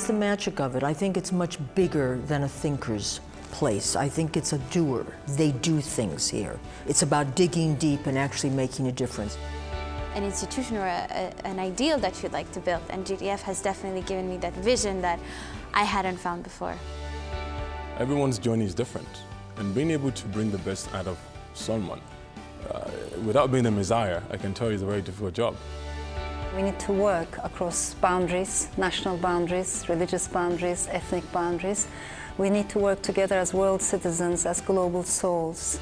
the magic of it. I think it's much bigger than a thinker's place. I think it's a doer. They do things here. It's about digging deep and actually making a difference. An institution or an ideal that you'd like to build, and GTF has definitely given me that vision that I hadn't found before. Everyone's journey is different, and being able to bring the best out of someone without being a messiah, I can tell you, is a very difficult job. We need to work across boundaries, national boundaries, religious boundaries, ethnic boundaries. We need to work together as world citizens, as global souls.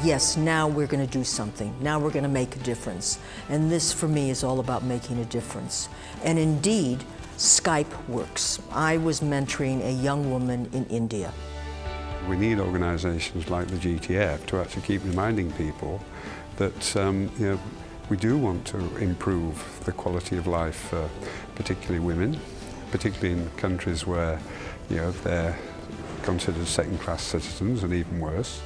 Yes, now we're going to do something. Now we're going to make a difference. And this, for me, is all about making a difference. And indeed, Skype works. I was mentoring a young woman in India. We need organisations like the GTF to actually keep reminding people that we do want to improve the quality of life for particularly women, particularly in countries where they're considered second-class citizens and even worse.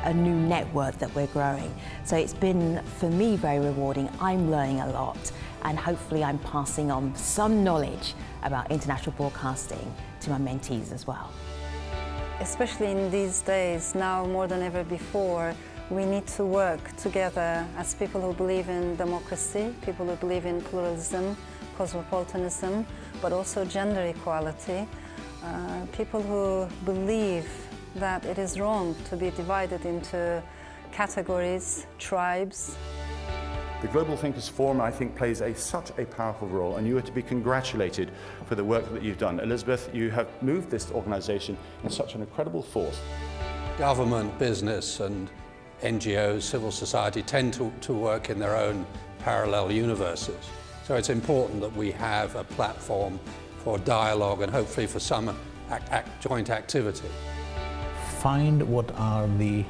A new network that we're growing. So it's been, for me, very rewarding. I'm learning a lot, and hopefully I'm passing on some knowledge about international broadcasting to my mentees as well. Especially in these days, now more than ever before, we need to work together as people who believe in democracy, people who believe in pluralism, cosmopolitanism, but also gender equality, people who believe that it is wrong to be divided into categories, tribes. The Global Thinkers Forum, I think, plays such a powerful role, and you are to be congratulated for the work that you've done. Elizabeth, you have moved this organisation in such an incredible force. Government, business and NGOs, civil society tend to work in their own parallel universes. So it's important that we have a platform for dialogue and hopefully for some joint activity. Find what are the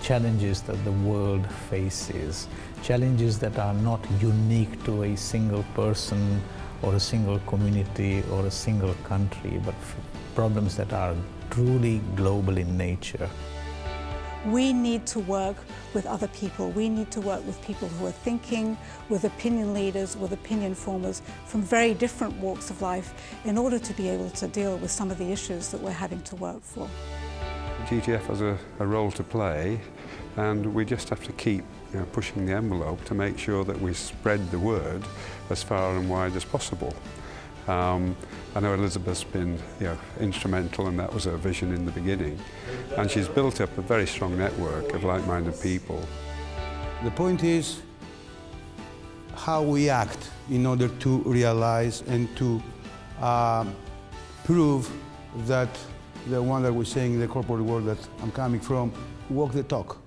challenges that the world faces, challenges that are not unique to a single person or a single community or a single country, but problems that are truly global in nature. We need to work with other people. We need to work with people who are thinking, with opinion leaders, with opinion formers from very different walks of life in order to be able to deal with some of the issues that we're having to work for. GTF has a role to play, and we just have to keep pushing the envelope to make sure that we spread the word as far and wide as possible. I know Elizabeth's been instrumental, and that was her vision in the beginning, and she's built up a very strong network of like-minded people. The point is how we act in order to realize and to prove that the one that we're saying in the corporate world that I'm coming from, walk the talk.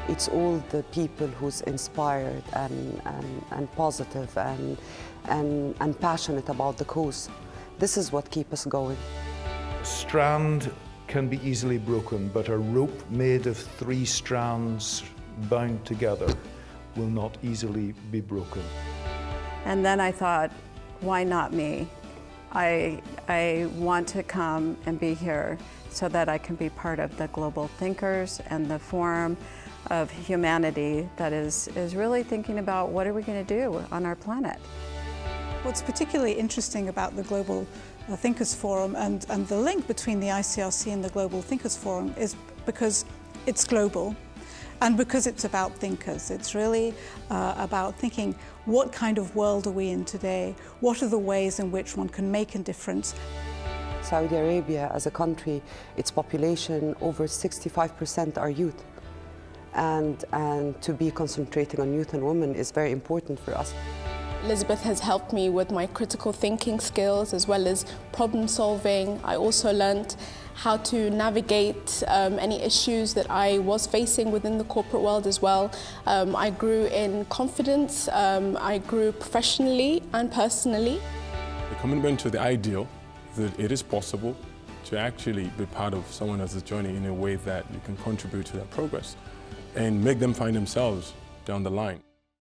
It's all the people who's inspired and positive and passionate about the cause. This is what keeps us going. A strand can be easily broken, but a rope made of 3 strands bound together will not easily be broken. And then I thought, why not me? I want to come and be here so that I can be part of the global thinkers and the forum of humanity that is really thinking about what are we going to do on our planet. What's particularly interesting about the Global Thinkers Forum and the link between the ICRC and the Global Thinkers Forum is because it's global and because it's about thinkers. It's really about thinking, what kind of world are we in today? What are the ways in which one can make a difference? Saudi Arabia as a country, its population, over 65% are youth. And to be concentrating on youth and women is very important for us. Elizabeth has helped me with my critical thinking skills as well as problem solving. I also learned how to navigate any issues that I was facing within the corporate world as well. I grew in confidence, I grew professionally and personally. The commitment to the ideal, that it is possible to actually be part of someone else's journey in a way that you can contribute to their progress and make them find themselves down the line.